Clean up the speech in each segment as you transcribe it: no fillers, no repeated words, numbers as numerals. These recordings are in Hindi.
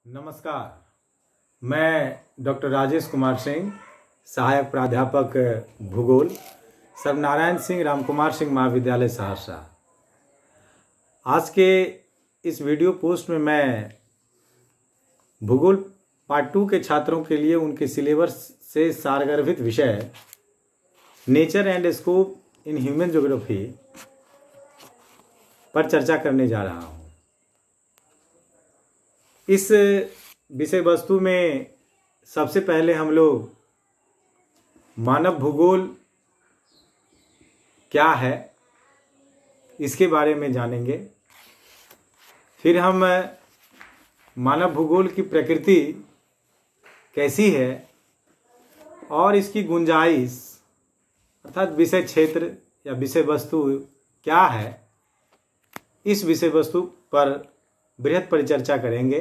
नमस्कार, मैं डॉक्टर राजेश कुमार सिंह, सहायक प्राध्यापक भूगोल, सर्वनारायण सिंह रामकुमार सिंह महाविद्यालय सहरसा। आज के इस वीडियो पोस्ट में मैं भूगोल पार्ट 2 के छात्रों के लिए उनके सिलेबस से सारगर्भित विषय nature and scope in human geography पर चर्चा करने जा रहा हूँ। इस विषय वस्तु में सबसे पहले हम लोग मानव भूगोल क्या है इसके बारे में जानेंगे। फिर हम मानव भूगोल की प्रकृति कैसी है और इसकी गुंजाइश अर्थात विषय क्षेत्र या विषय वस्तु क्या है, इस विषय वस्तु पर बृहद परिचर्चा करेंगे।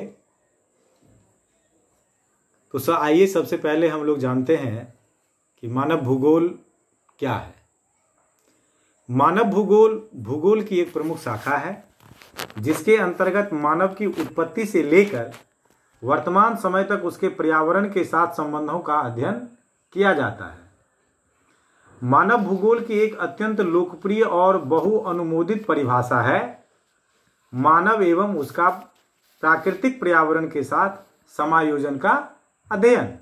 तो आइए सबसे पहले हम लोग जानते हैं कि मानव भूगोल क्या है। मानव भूगोल भूगोल की एक प्रमुख शाखा है जिसके अंतर्गत मानव की उत्पत्ति से लेकर वर्तमान समय तक उसके पर्यावरण के साथ संबंधों का अध्ययन किया जाता है। मानव भूगोल की एक अत्यंत लोकप्रिय और बहुअनुमोदित परिभाषा है मानव एवं उसका प्राकृतिक पर्यावरण के साथ समायोजन का अध्ययन।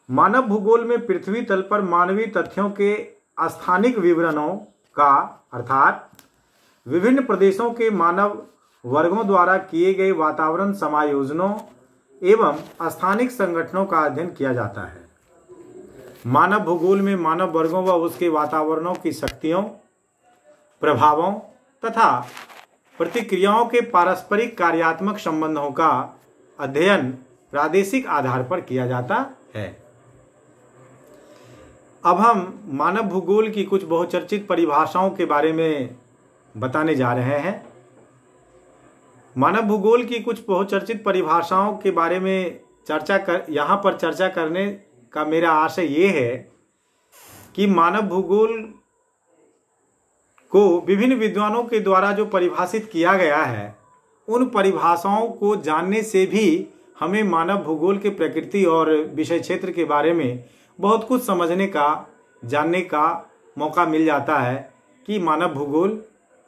मानव भूगोल में पृथ्वी तल पर मानवीय तथ्यों के स्थानिक विवरणों का अर्थात विभिन्न प्रदेशों के मानव वर्गों द्वारा किए गए वातावरण समायोजनों एवं स्थानिक संगठनों का अध्ययन किया जाता है। मानव भूगोल में मानव वर्गों व उसके वातावरणों की शक्तियों, प्रभावों तथा प्रतिक्रियाओं के पारस्परिक कार्यात्मक संबंधों का अध्ययन प्रादेशिक आधार पर किया जाता है। अब हम मानव भूगोल की कुछ बहुचर्चित परिभाषाओं के बारे में बताने जा रहे हैं। मानव भूगोल की कुछ बहुचर्चित परिभाषाओं के बारे में यहाँ पर चर्चा करने का मेरा आशय ये है कि मानव भूगोल को विभिन्न विद्वानों के द्वारा जो परिभाषित किया गया है, उन परिभाषाओं को जानने से भी हमें मानव भूगोल के प्रकृति और विषय क्षेत्र के बारे में बहुत कुछ समझने का, जानने का मौका मिल जाता है कि मानव भूगोल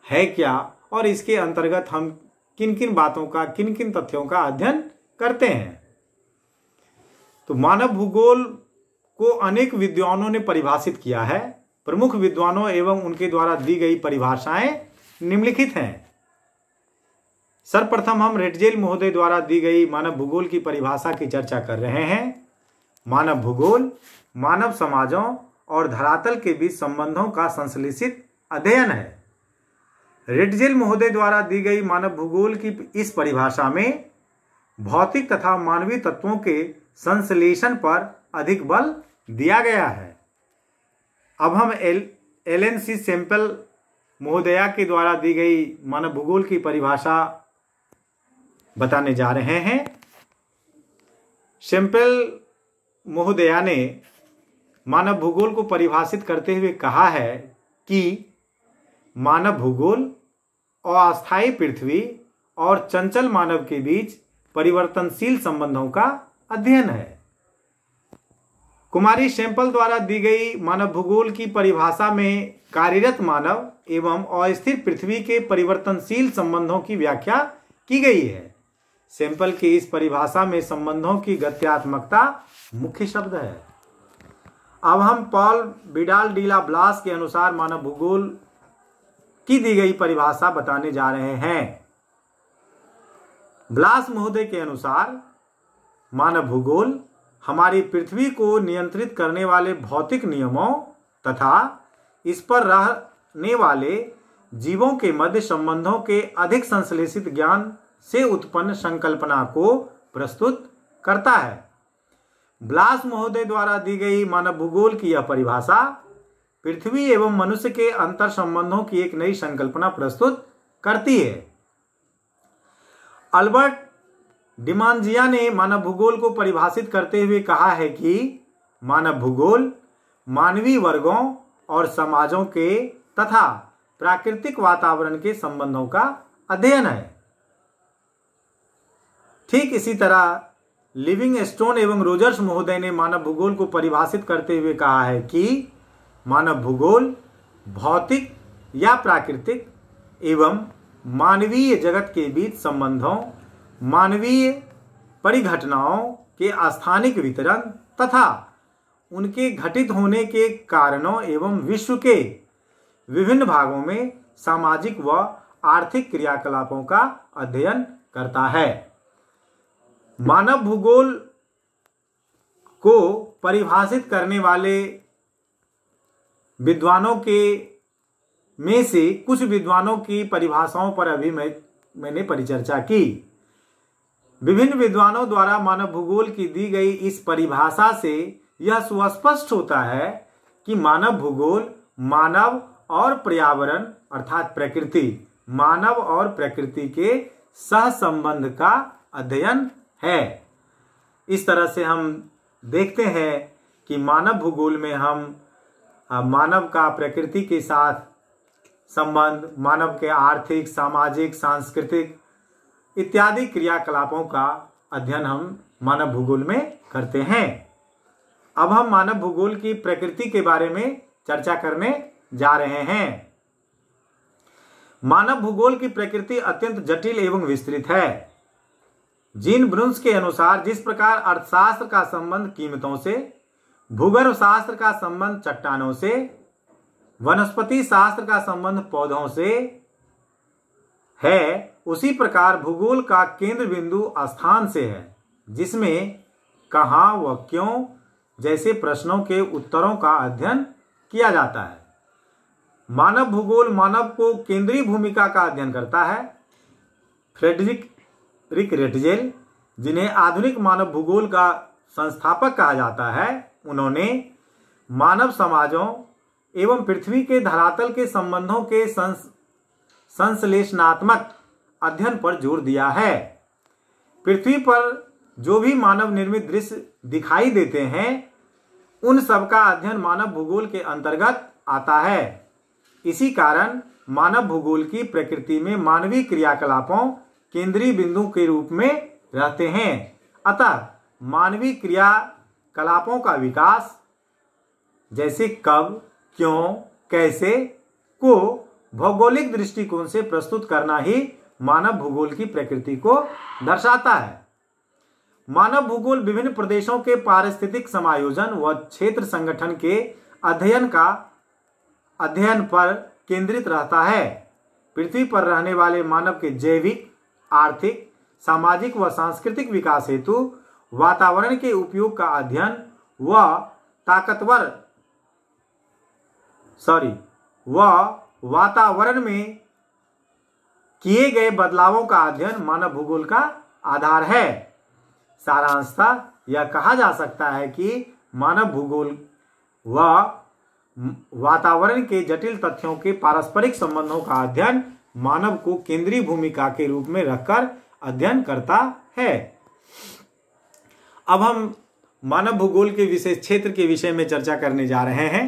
है क्या और इसके अंतर्गत हम किन किन बातों का, किन किन तथ्यों का अध्ययन करते हैं। तो मानव भूगोल को अनेक विद्वानों ने परिभाषित किया है। प्रमुख विद्वानों एवं उनके द्वारा दी गई परिभाषाएं निम्नलिखित हैं। सर्वप्रथम हम रेटजेल महोदय द्वारा दी गई मानव भूगोल की परिभाषा की चर्चा कर रहे हैं। मानव भूगोल मानव समाजों और धरातल के बीच संबंधों का संश्लेषित अध्ययन है। रेटजेल महोदय द्वारा दी गई मानव भूगोल की इस परिभाषा में भौतिक तथा मानवीय तत्वों के संश्लेषण पर अधिक बल दिया गया है। अब हम एलन सी सेम्पल महोदया के द्वारा दी गई मानव भूगोल की परिभाषा बताने जा रहे हैं। सेम्पल महोदया ने मानव भूगोल को परिभाषित करते हुए कहा है कि मानव भूगोल अस्थायी पृथ्वी और चंचल मानव के बीच परिवर्तनशील संबंधों का अध्ययन है। कुमारी सेम्पल द्वारा दी गई मानव भूगोल की परिभाषा में कार्यरत मानव एवं अस्थिर पृथ्वी के परिवर्तनशील संबंधों की व्याख्या की गई है। सेम्पल की इस परिभाषा में संबंधों की गत्यात्मकता मुख्य शब्द है। अब हम पॉल विडाल डी ला ब्लास के अनुसार मानव भूगोल की दी गई परिभाषा बताने जा रहे हैं। ब्लास महोदय के अनुसार मानव भूगोल हमारी पृथ्वी को नियंत्रित करने वाले भौतिक नियमों तथा इस पर रहने वाले जीवों के मध्य संबंधों के अधिक संश्लेषित ज्ञान से उत्पन्न संकल्पना को प्रस्तुत करता है। ब्लास महोदय द्वारा दी गई मानव भूगोल की यह परिभाषा पृथ्वी एवं मनुष्य के अंतर संबंधों की एक नई संकल्पना प्रस्तुत करती है। अल्बर्ट डिमांजिया ने मानव भूगोल को परिभाषित करते हुए कहा है कि मानव भूगोल मानवीय वर्गों और समाजों के तथा प्राकृतिक वातावरण के संबंधों का अध्ययन है। ठीक इसी तरह लिविंगस्टोन एवं रोजर्स महोदय ने मानव भूगोल को परिभाषित करते हुए कहा है कि मानव भूगोल भौतिक या प्राकृतिक एवं मानवीय जगत के बीच संबंधों, मानवीय परिघटनाओं के स्थानिक वितरण तथा उनके घटित होने के कारणों एवं विश्व के विभिन्न भागों में सामाजिक व आर्थिक क्रियाकलापों का अध्ययन करता है। मानव भूगोल को परिभाषित करने वाले विद्वानों के में से कुछ विद्वानों की परिभाषाओं पर अभी मैंने परिचर्चा की। विभिन्न विद्वानों द्वारा मानव भूगोल की दी गई इस परिभाषा से यह सुस्पष्ट होता है कि मानव भूगोल मानव और पर्यावरण अर्थात प्रकृति, मानव और प्रकृति के सहसंबंध का अध्ययन है। इस तरह से हम देखते हैं कि मानव भूगोल में हम मानव का प्रकृति के साथ संबंध, मानव के आर्थिक, सामाजिक, सांस्कृतिक इत्यादि क्रियाकलापों का अध्ययन हम मानव भूगोल में करते हैं। अब हम मानव भूगोल की प्रकृति के बारे में चर्चा करने जा रहे हैं। मानव भूगोल की प्रकृति अत्यंत जटिल एवं विस्तृत है। जीन ब्रुन्स के अनुसार जिस प्रकार अर्थशास्त्र का संबंध कीमतों से, भूगर्भ शास्त्र का संबंध चट्टानों से, वनस्पति शास्त्र का संबंध पौधों से है, उसी प्रकार भूगोल का केंद्र बिंदु स्थान से है, जिसमें कहाँ व क्यों जैसे प्रश्नों के उत्तरों का अध्ययन किया जाता है। मानव भूगोल मानव को केंद्रीय भूमिका का अध्ययन करता है। फ्रेडरिक रेटजेल, जिन्हें आधुनिक मानव भूगोल का संस्थापक कहा जाता है, उन्होंने मानव समाजों एवं पृथ्वी के धरातल के संबंधों के संश्लेषणात्मक अध्ययन पर जोर दिया है। पृथ्वी पर जो भी मानव निर्मित दृश्य दिखाई देते हैं, उन सब का अध्ययन मानव भूगोल के अंतर्गत आता है। इसी कारण मानव भूगोल की प्रकृति में मानवीय क्रियाकलापों केंद्रीय बिंदु के रूप में रहते हैं। अतः मानवीय क्रियाकलापों का विकास, जैसे कब, क्यों, कैसे को भौगोलिक दृष्टिकोण से प्रस्तुत करना ही मानव भूगोल की प्रकृति को दर्शाता है। मानव भूगोल विभिन्न प्रदेशों के पारिस्थितिक समायोजन व क्षेत्र संगठन के अध्ययन पर केंद्रित रहता है। पृथ्वी पर रहने वाले मानव के जैविक, आर्थिक, सामाजिक व सांस्कृतिक विकास हेतु वातावरण के उपयोग का अध्ययन व वातावरण में किए गए बदलावों का अध्ययन मानव भूगोल का आधार है। सारांशतः यह कहा जा सकता है कि मानव भूगोल व वातावरण के जटिल तथ्यों के पारस्परिक संबंधों का अध्ययन मानव को केंद्रीय भूमिका के रूप में रखकर अध्ययन करता है। अब हम मानव भूगोल के विशेष क्षेत्र के विषय में चर्चा करने जा रहे हैं।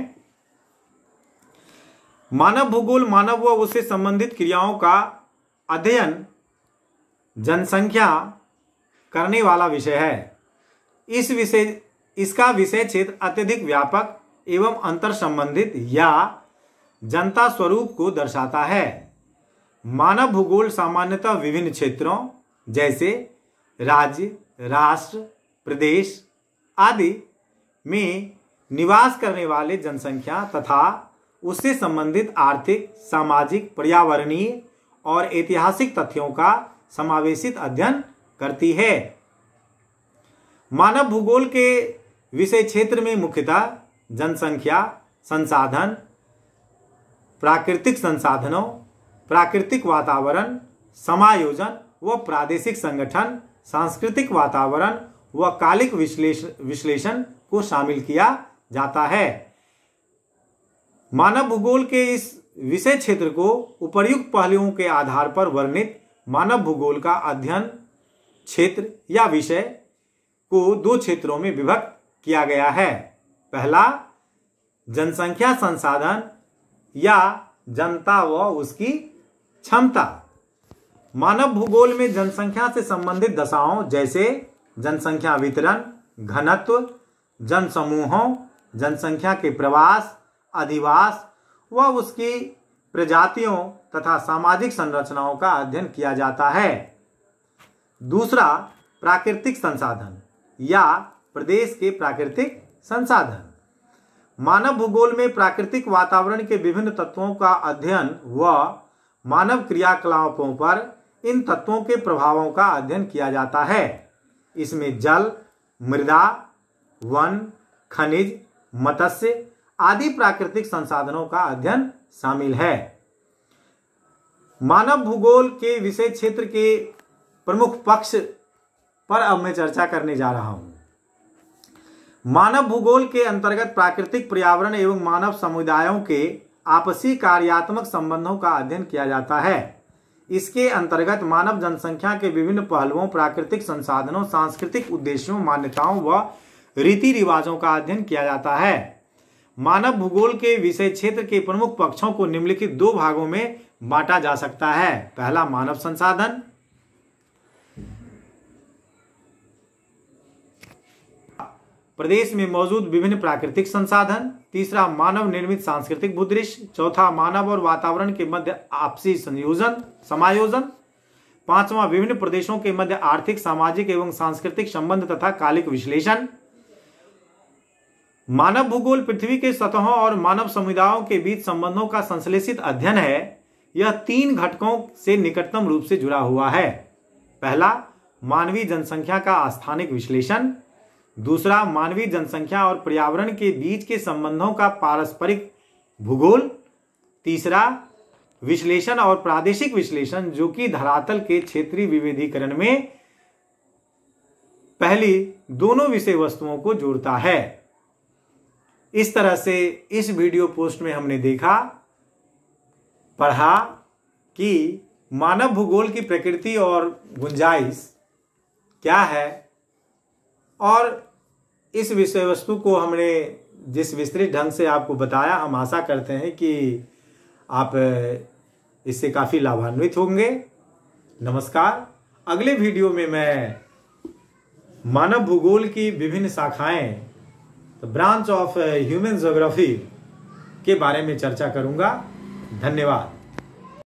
मानव भूगोल मानव व उससे संबंधित क्रियाओं का अध्ययन जनसंख्या करने वाला विषय है। इसका विषय क्षेत्र अत्यधिक व्यापक एवं अंतर संबंधित या जनता स्वरूप को दर्शाता है। मानव भूगोल सामान्यतः विभिन्न क्षेत्रों जैसे राज्य, राष्ट्र, प्रदेश आदि में निवास करने वाले जनसंख्या तथा उससे संबंधित आर्थिक, सामाजिक, पर्यावरणीय और ऐतिहासिक तथ्यों का समावेशित अध्ययन करती है। मानव भूगोल के विषय क्षेत्र में मुख्यतः जनसंख्या, संसाधन, प्राकृतिक संसाधनों, प्राकृतिक वातावरण, समायोजन व प्रादेशिक संगठन, सांस्कृतिक वातावरण व कालिक विश्लेषण को शामिल किया जाता है। मानव भूगोल के इस विषय क्षेत्र को उपर्युक्त पहलुओं के आधार पर वर्णित मानव भूगोल का अध्ययन क्षेत्र या विषय को दो क्षेत्रों में विभक्त किया गया है। पहला, जनसंख्या संसाधन या जनता व उसकी क्षमता। मानव भूगोल में जनसंख्या से संबंधित दशाओं जैसे जनसंख्या वितरण, घनत्व, जनसमूहों, जनसंख्या के प्रवास, अधिवास व उसकी प्रजातियों तथा सामाजिक संरचनाओं का अध्ययन किया जाता है। दूसरा, प्राकृतिक संसाधन या प्रदेश के प्राकृतिक संसाधन। मानव भूगोल में प्राकृतिक वातावरण के विभिन्न तत्वों का अध्ययन व मानव क्रियाकलापों पर इन तत्वों के प्रभावों का अध्ययन किया जाता है। इसमें जल, मृदा, वन, खनिज, मत्स्य आदि प्राकृतिक संसाधनों का अध्ययन शामिल है। मानव भूगोल के विषय क्षेत्र के प्रमुख पक्ष पर अब मैं चर्चा करने जा रहा हूं। मानव भूगोल के अंतर्गत प्राकृतिक पर्यावरण एवं मानव समुदायों के आपसी कार्यात्मक संबंधों का अध्ययन किया जाता है। इसके अंतर्गत मानव जनसंख्या के विभिन्न पहलुओं, प्राकृतिक संसाधनों, सांस्कृतिक उद्देश्यों, मान्यताओं व रीति रिवाजों का अध्ययन किया जाता है। मानव भूगोल के विषय क्षेत्र के प्रमुख पक्षों को निम्नलिखित दो भागों में बांटा जा सकता है। पहला, मानव संसाधन। प्रदेश में मौजूद विभिन्न प्राकृतिक संसाधन। तीसरा, मानव निर्मित सांस्कृतिक भूदृश्य। चौथा, मानव और वातावरण के मध्य आपसी समायोजन। पांचवा, विभिन्न प्रदेशों के मध्य आर्थिक, सामाजिक एवं सांस्कृतिक संबंध तथा कालिक विश्लेषण। मानव भूगोल पृथ्वी के सतहों और मानव समुदायों के बीच संबंधों का संश्लेषित अध्ययन है। यह तीन घटकों से निकटतम रूप से जुड़ा हुआ है। पहला, मानवीय जनसंख्या का स्थानिक विश्लेषण। दूसरा, मानवीय जनसंख्या और पर्यावरण के बीच के संबंधों का पारस्परिक भूगोल। तीसरा, विश्लेषण और प्रादेशिक विश्लेषण, जो कि धरातल के क्षेत्रीय विविधीकरण में पहली दोनों विषय वस्तुओं को जोड़ता है। इस तरह से इस वीडियो पोस्ट में हमने देखा, पढ़ा कि मानव भूगोल की प्रकृति और गुंजाइश क्या है, और इस विषय वस्तु को हमने जिस विस्तृत ढंग से आपको बताया, हम आशा करते हैं कि आप इससे काफ़ी लाभान्वित होंगे। नमस्कार। अगले वीडियो में मैं मानव भूगोल की विभिन्न शाखाएं, ब्रांच ऑफ ह्यूमन ज्योग्राफी के बारे में चर्चा करूंगा। धन्यवाद।